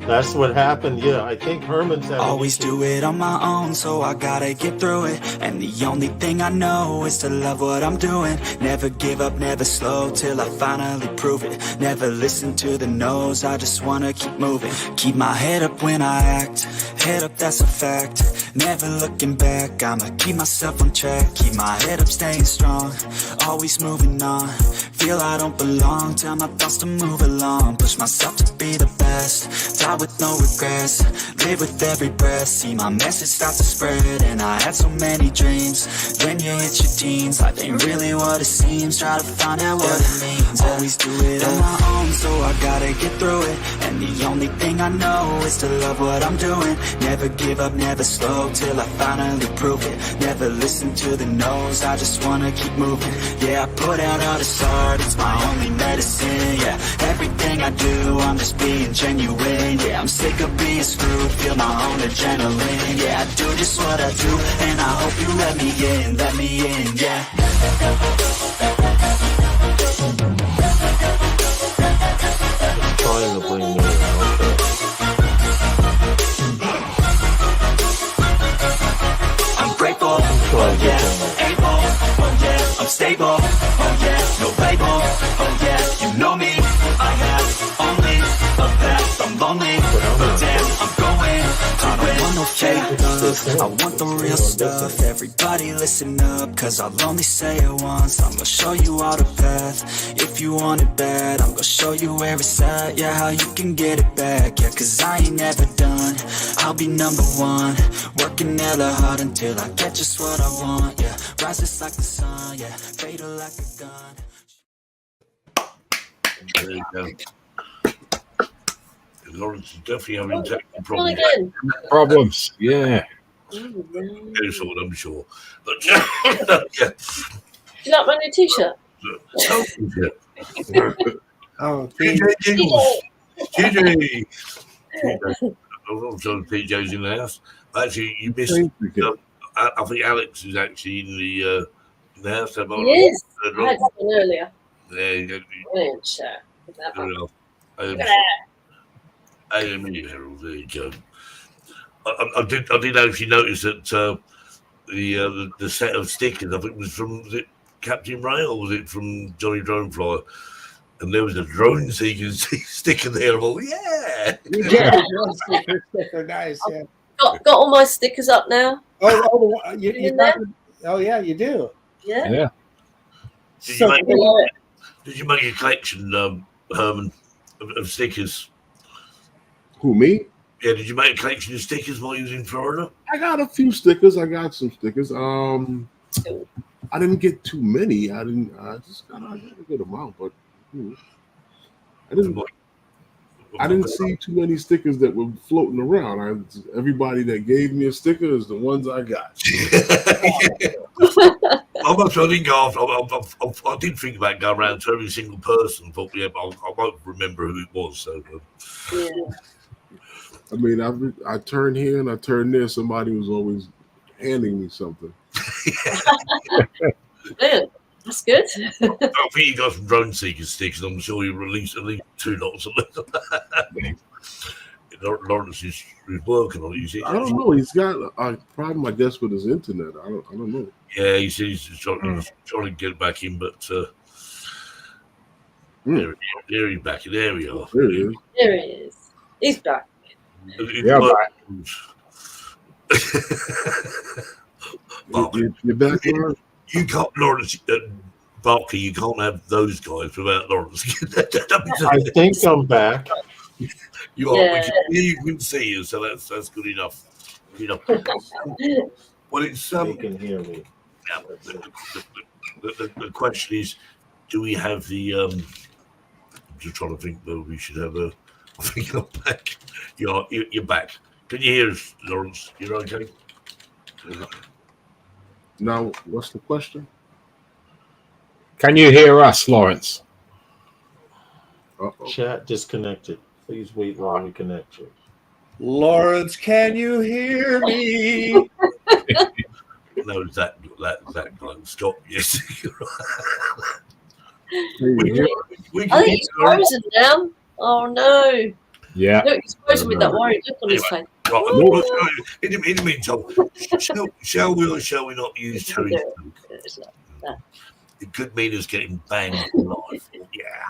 That's what happened. Yeah, I think Herman's having always do it on my own, so I gotta get through it. And the only thing I know is to love what I'm doing. Never give up, never slow, till I finally prove it. Never listen to the no's, I just wanna keep moving. Keep my head up when I act, head up, that's a fact. Never looking back, I'ma keep myself on track. Keep my head up, staying strong, always moving on. Feel I don't belong, tell my thoughts to move along. Push myself to be the best, die with no regrets. Live with every breath, see my message start to spread. And I had so many dreams, then you hit your teens. Life ain't really what it seems, try to find out what it means. Always do it on my own, so I gotta get through it. And the only thing I know is to love what I'm doing. Never give up, never slow, till I finally prove it. Never listen to the no's, I just wanna keep moving. Yeah, I put out all this art, it's my only medicine. Yeah, everything I do, I'm just being genuine. Yeah, I'm sick of being screwed, feel my own adrenaline. Yeah, I do just what I do, and I hope you let me in, yeah. trying to bring me in. Okay. I'm grateful, oh yeah, able, oh yeah, I'm stable, oh yeah, no label, oh yeah, you know me, I have only a path, I'm lonely, but damn, I'm going to win. I want no fake love, I want the real stuff. Everybody listen up, cause I'll only say it once. I'm gonna show you all the path, if you want it bad. I'm gonna show you where it's at, yeah, how you can get it back. Yeah, cause I ain't never done, I'll be number one. Working hella hard until I get just what I want, yeah. Rises like the sun, yeah, fatal like a gun. There you go. Lawrence is definitely having technical Well, problems. again. Problems, yeah. Very sort, I'm sure. But yeah. Do you like my new T-shirt? Oh, TJ. I'm sure TJ's in the house. Actually, you missed. I think Alex is actually in the house. He is. I had one earlier. There you go. Brilliant shirt. There you go. I did actually notice that the set of stickers, I think, was from Captain Ray, or was it from Johnny Drone Flyer? And there was a drone seeker sticker there. I'm all, yeah. Sticker, nice. Yeah. Got all my stickers up now. Oh, you got, oh yeah, you do. Yeah. Did So, you Did you make a collection, Herman, of stickers? Who, me? Yeah, did you make a collection of stickers while you was in Florida? I got a few stickers. I got some stickers. I didn't get too many. I just got a good amount, but I didn't see too many stickers that were floating around. Everybody that gave me a sticker is the ones I got. I didn't go after. I did think about going around to every single person, but yeah, I won't remember who it was. So, Yeah. I mean, I turned here and I turned there. Somebody was always handing me something. Yeah, that's good. I think you got some drone seeker stickers. I'm sure you released at least 2 lots of them. Lawrence is working on it. You see, I don't know. He's got a problem, I guess, with his internet. I don't know. Yeah, he says he's trying to get back in, but there he's back. There we are. There he is. There he is. He's back. Yeah, You're back, Lawrence? You can't, Lawrence, Barkley, you can't have those guys without Lawrence. I think I'm back. You are. Yeah. You can see you, so that's good enough. Well, it's You can hear me. The question is, do we have the? I'm just trying to think whether we should have a. I think you're back. You're back. Can you hear us, Lawrence? You're okay. Now, what's the question? Can you hear us, Lawrence? Uh-oh. Chat disconnected. Please wait while we connect you. Lawrence, can you hear me? No, that guy, Scott. Yes. we I think he's frozen now. Oh no. Yeah. Look, he's frozen with that worried look on his face. In the meantime, shall we or shall we not use Terry's joke? It could mean us getting banged for life. Yeah.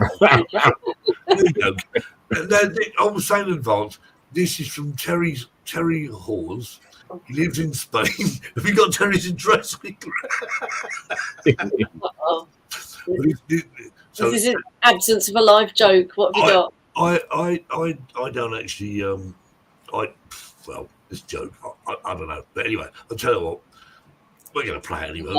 I was saying in advance, this is from Terry Hawes. He lives in Spain. Have you got Terry's address? Uh-oh. So, This is an absence of a live joke. What have you got? I don't actually well, this joke I don't know, but anyway, I'll tell you what, we're going to play it anyway.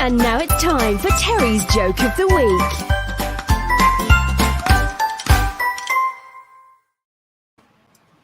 And now it's time for Terry's joke of the week.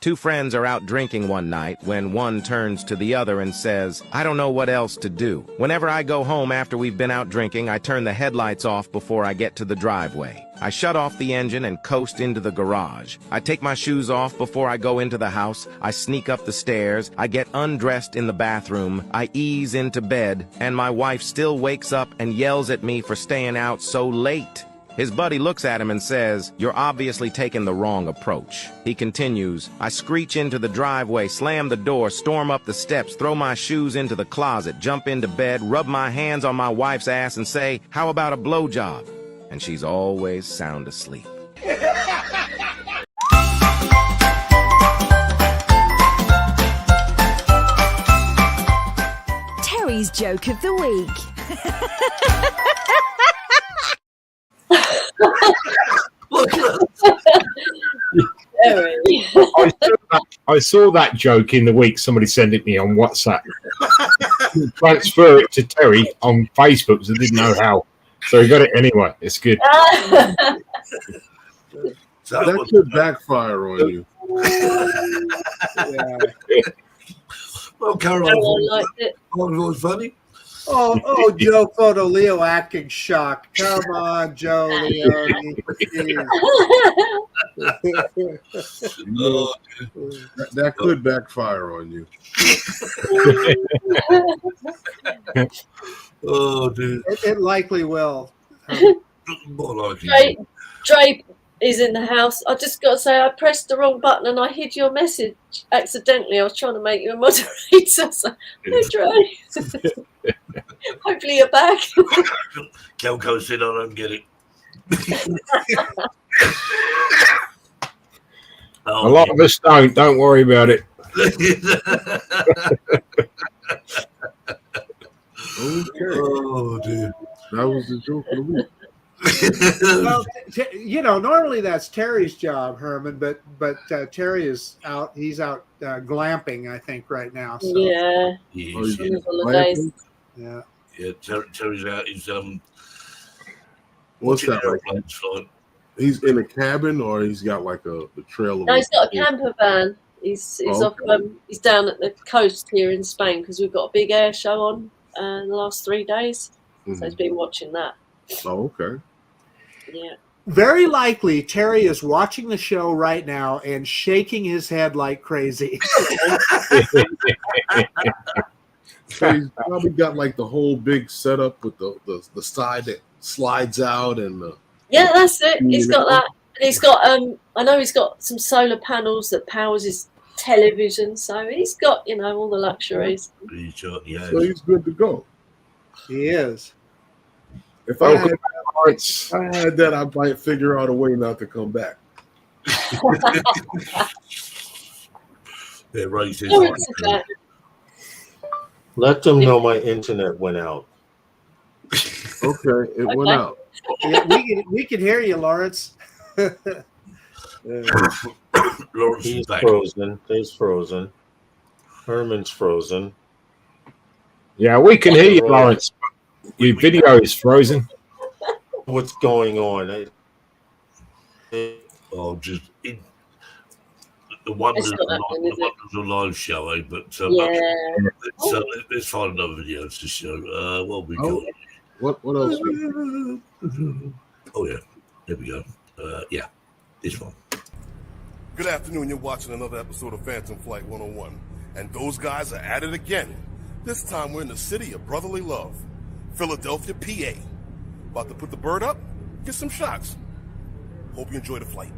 Two friends are out drinking one night when one turns to the other and says, "I don't know what else to do. Whenever I go home after we've been out drinking, I turn the headlights off before I get to the driveway. I shut off the engine and coast into the garage. I take my shoes off before I go into the house. I sneak up the stairs. I get undressed in the bathroom. I ease into bed, and my wife still wakes up and yells at me for staying out so late." His buddy looks at him and says, "You're obviously taking the wrong approach." He continues, "I screech into the driveway, slam the door, storm up the steps, throw my shoes into the closet, jump into bed, rub my hands on my wife's ass and say, 'How about a blowjob?' And she's always sound asleep." Terry's joke of the week. I saw that joke in the week. Somebody sent it me on WhatsApp. Transfer it to Terry on Facebook because I didn't know how. So he got it anyway. It's good. So that could backfire on you. Yeah. Well, Caroline liked it. What was funny? Oh, Joe Photo Leo acting shocked. Come on, Joe Leo. That could backfire on you. Oh, dude. It likely will. More likely. Dre is in the house. I just got to say, I pressed the wrong button and I hid your message accidentally. I was trying to make you a moderator. So, hey, Dre. Hopefully you're back. Kelco said, "I don't get it." A lot of us don't. Don't worry about it. Okay. Oh dear. That was the joke of the week. Well, normally that's Terry's job, Herman, but Terry is out. He's out glamping, I think, right now. So. Yeah. He Oh, is. he's Holidays. Yeah. Yeah, Terry's out. He's What's watching that like? airplanes flying. He's in a cabin, or he's got like a trailer. No, he's got a camper van. He's Oh, off. okay. He's down at the coast here in Spain because we've got a big air show on in the last 3 days. So he's been watching that. Oh, okay. Yeah. Very likely, Terry is watching the show right now and shaking his head like crazy. So he's probably got like the whole big setup with the side that slides out and Yeah, that's it. He's got that. And he's got I know he's got some solar panels that powers his television, so he's got, all the luxuries. so he's good to go. He is. If I had that, I might figure out a way not to come back. They're racist. Oh, it's okay. Let them know my internet went out. Okay, it went out. Yeah, we can hear you, Lawrence. Lawrence He's is back. frozen. He's frozen. Herman's frozen. Yeah, we can hear you, Lawrence. Your video is frozen. What's going on? Oh, just the wonders of live show, eh? But let's find another video to show. What we got? What else? Oh yeah, there we go. Yeah, this one. Good afternoon. You're watching another episode of Phantom Flight 101. And those guys are at it again. This time we're in the city of brotherly love, Philadelphia, PA. About to put the bird up, get some shots. Hope you enjoy the flight.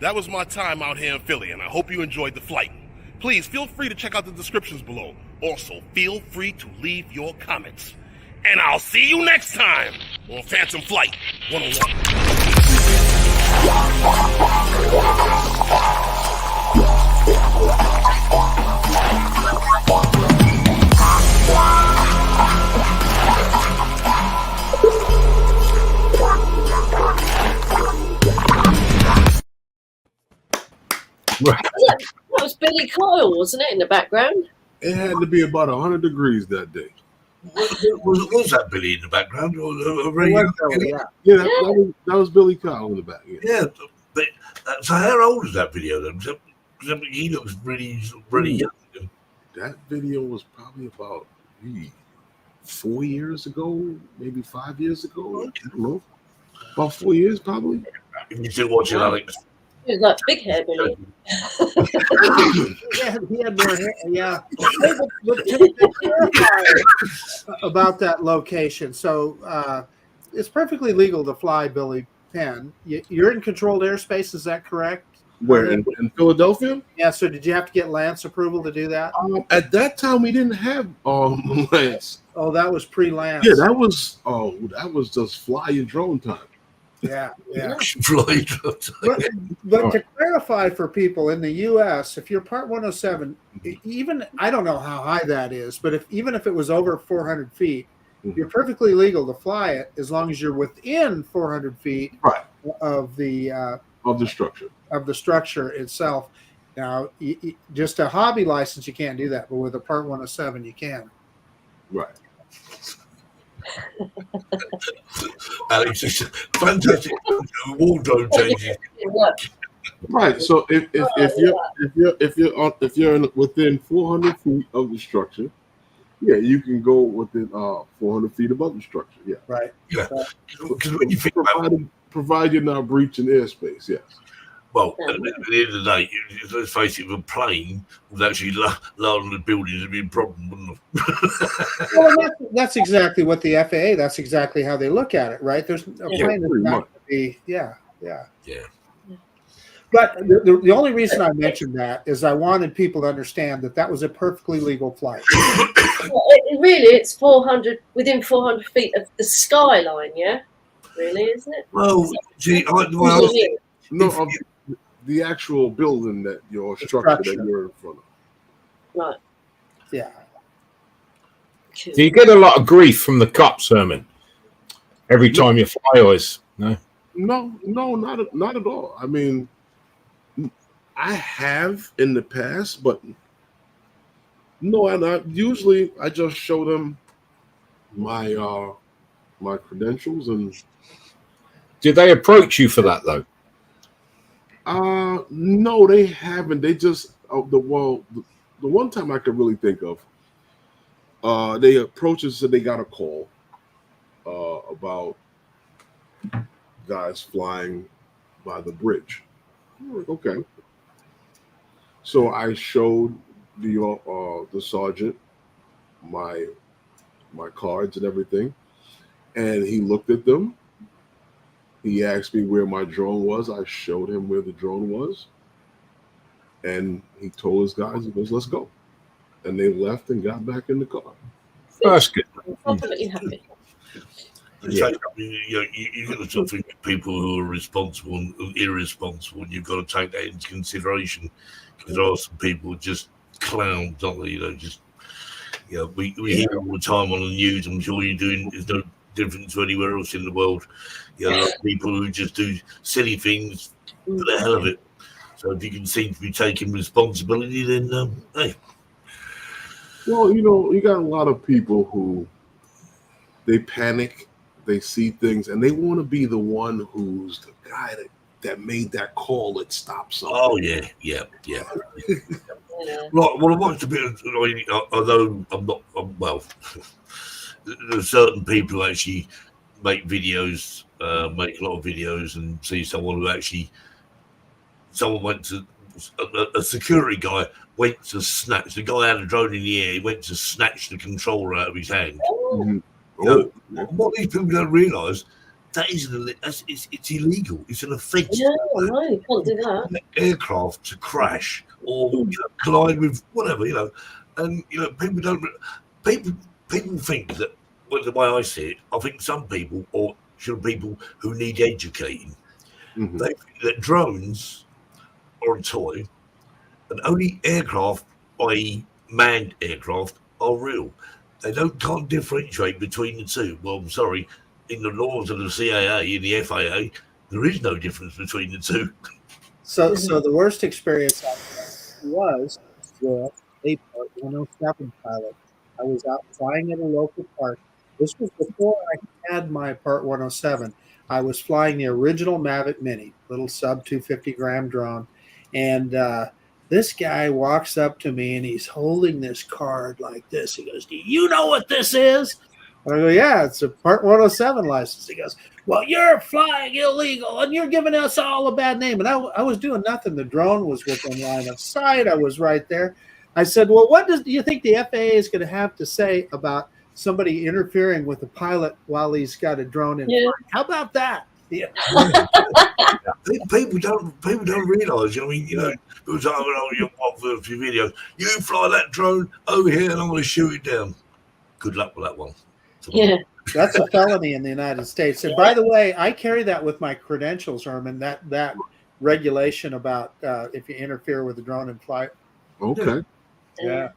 That was my time out here in Philly, and I hope you enjoyed the flight. Please feel free to check out the descriptions below. Also, feel free to leave your comments. And I'll see you next time on Phantom Flight 101. That was Billy Kyle, wasn't it, in the background? It had to be about 100 degrees that day. Was that Billy in the background? Or a very It was young Billy, Billy? yeah. Yeah, that was Billy Kyle in the back. Yeah. Yeah, but so how old is that video then? He looks really young. That video was probably about 4 years ago, maybe 5 years ago. I don't know. About 4 years, probably. You still watching Alex? He was like big hair, Billy. Yeah, he had more hair. Yeah. But to clarify about that location, so it's perfectly legal to fly Billy Penn. You're in controlled airspace, is that correct? Where in Philadelphia? Yeah. So did you have to get Lance approval to do that? At that time, we didn't have Lance. Oh, that was pre-Lance. Yeah, that was just fly your drone time. Yeah. But to clarify for people in the U.S., if you're Part 107, even I don't know how high that is, but even if it was over 400 feet, you're perfectly legal to fly it as long as you're within 400 feet of the structure itself. Now, just a hobby license, you can't do that, but with a Part 107, you can. Right. Alex, it's fantastic wardrobe changes. Right. So if you're within 400 feet of the structure, yeah, you can go within 400 feet above the structure. Yeah. Right. Yeah. Because when you think provided you're not breaching airspace, yes. Well, at the end of the day, let's face it, if a plane was actually lower than the building, it'd be a problem, wouldn't it? Well, that's exactly what the FAA, that's exactly how they look at it, right? There's a plane that's not going to be, yeah. But the only reason I mentioned that is I wanted people to understand that was a perfectly legal flight. Really, it's 400, within 400 feet of the skyline, yeah? Really, isn't it? Well, gee, the actual building that your structure that you're in front of. Right. Yeah. Do you get a lot of grief from the cops, Herman? Every time you fly, always? No, not at all. I mean, I have in the past, but no, and usually I just show them my my credentials. And did they approach you for that though? No, they haven't. They just the one time I could really think of, they approached us and they got a call about guys flying by the bridge. I'm like, okay. So I showed the sergeant my cards and everything, and he looked at them. He asked me where my drone was. I showed him where the drone was. And he told his guys, he goes, let's go. And they left and got back in the car. Oh, that's good. Definitely happy. Yeah. You've got to sort of think of people who are responsible and irresponsible, and you've got to take that into consideration, because there are some people just clowns, don't they? We hear all the time on the news. I'm sure you're doing. There's no different to anywhere else in the world. There are people who just do silly things for the hell of it. So if you can seem to be taking responsibility, then hey. Well, you got a lot of people who they panic, they see things, and they want to be the one who's the guy that made that call that stopped something. Oh yeah. Right. Well, I watched a bit of. Although there's certain people who actually make videos, make a lot of videos, and see someone who someone went to a security guy went to snatch the guy had a drone in the air. He went to snatch the controller out of his hand. What these people don't realise, it's illegal. It's an offence. Yeah, no, you can't do that. An aircraft to crash or collide with whatever, and people don't. People think that, well, the way I see it, I think some people, or people who need educating, they think that drones are a toy, and only aircraft, i.e., manned aircraft, are real. They can't differentiate between the two. Well, I'm sorry, in the laws of the CAA and the FAA, there is no difference between the two. So the worst experience I had was with a Part 107 pilot. I was out flying at a local park. This was before I had my Part 107. I was flying the original Mavic Mini, little sub 250-gram drone, and this guy walks up to me and he's holding this card like this. He goes, "Do you know what this is?" And I go, "Yeah, it's a Part 107 license." He goes, "Well, you're flying illegal and you're giving us all a bad name." And I was doing nothing. The drone was within line of sight. I was right there. I said, "Well, what do you think the FAA is going to have to say about somebody interfering with a pilot while he's got a drone in flight? How about that?" Yeah. People don't realise. I mean, people talk about your a few videos. You fly that drone over here, and I'm going to shoot it down. Good luck with that one. Yeah. That's a felony in the United States. And by the way, I carry that with my credentials, Herman, that regulation about if you interfere with a drone in flight. Okay. Yeah.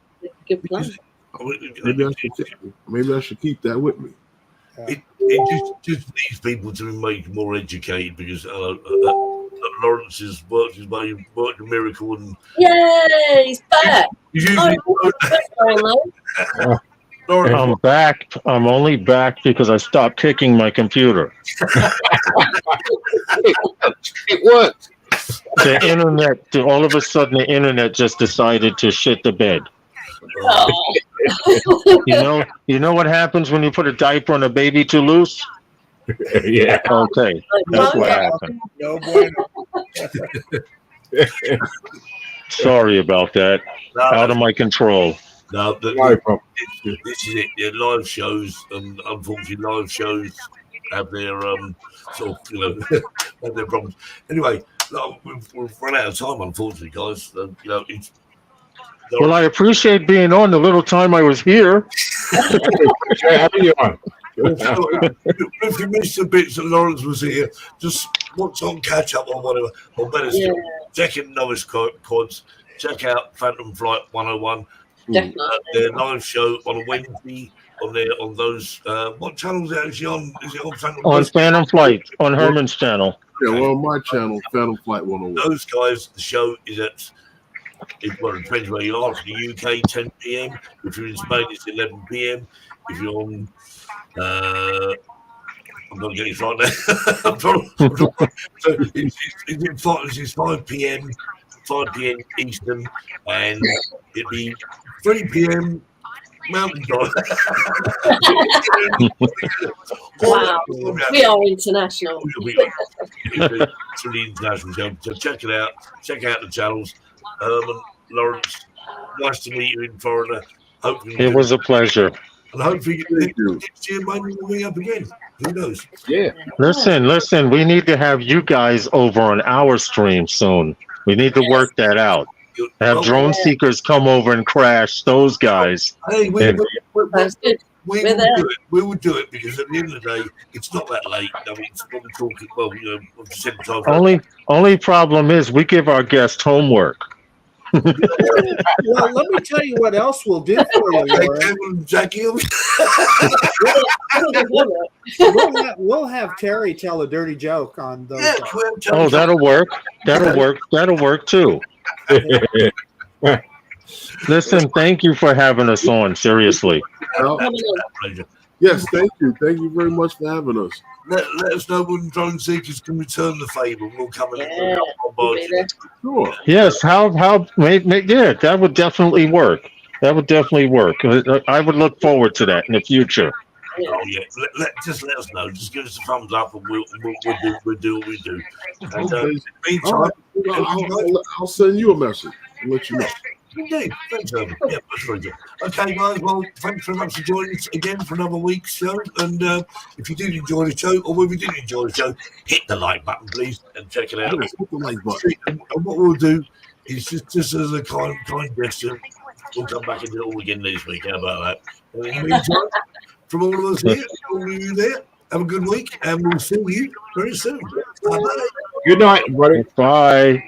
Good plan. Maybe I should keep that with me. It just needs people to be made more educated because Lawrence has worked his way, worked a miracle, and Yay, he's back. I'm back. I'm only back because I stopped kicking my computer. It worked. The internet, all of a sudden, the internet just decided to shit the bed. Oh. You know what happens when you put a diaper on a baby too loose? Yeah. Okay, that's what happened. No bueno. Sorry about that. Out of my control. No, No problem. this is it. Yeah, live shows, and unfortunately, live shows have their sort of have their problems. Anyway, we've run out of time, unfortunately, guys. It's. Well, I appreciate being on the little time I was here. Having you on. If you missed the bits that Lawrence was here, just watch on catch up or whatever, or better still, check in Novice Quads, check out Phantom Flight 101. Definitely. Their live show on a Wednesday on those what channels is it actually on? Is it on Phantom? On Phantom Flight on Herman's channel. Yeah, well, on my channel, Phantom Flight 101. Those guys, the show is at. It depends where you are. For the UK, 10 p.m. If you're in Spain, it's 11 p.m. If you're on, I'm not getting it right now. So it's 5 p.m. 5 p.m. Eastern, and it'd be 3 p.m. Mountain Time. Wow, we are international. It's really international show. So check it out. Check out the channels. Herman, Lawrence, nice to meet you in Florida. Hopefully, It was a pleasure. and hopefully you see you maybe we'll meet up again. Who knows? Yeah. Listen, we need to have you guys over on our stream soon. We need to work that out. Have drone seekers come over and crash those guys. Hey, That's good. we will do it. We will do it because at the end of the day, it's not that late. I mean, it's what we're talking. Well, I've just said time. Only problem is we give our guests homework. Well, let me tell you what else we'll do for you, Lauren. Jackie. We'll have Terry tell a dirty joke on those. Oh, that'll work. That'll work too. Listen, thank you for having us on. Seriously. Yes, thank you. Thank you very much for having us. Let us know when drone seekers can return the favor. We'll come in. Yeah. Sure. Yes. Yeah, that would definitely work. That would definitely work. I would look forward to that in the future. Oh yeah, just let us know. Just give us a thumbs up, and we'll do what we do. And, in the meantime, I'll send you a message and let you know. Indeed, thanks, Herman. Yeah, that's very good. Okay, guys. Well, thanks very much for joining us again for another week's show. And if you did enjoy the show, or if you didn't enjoy the show, hit the like button, please, and check it out. Hit the like button. And what we'll do is just as a kind gesture, we'll come back and do it all again next week. How about that? In the meantime, from all of us here, all of you there, have a good week, and we'll see you very soon. Bye-bye. Good night, everybody. Bye.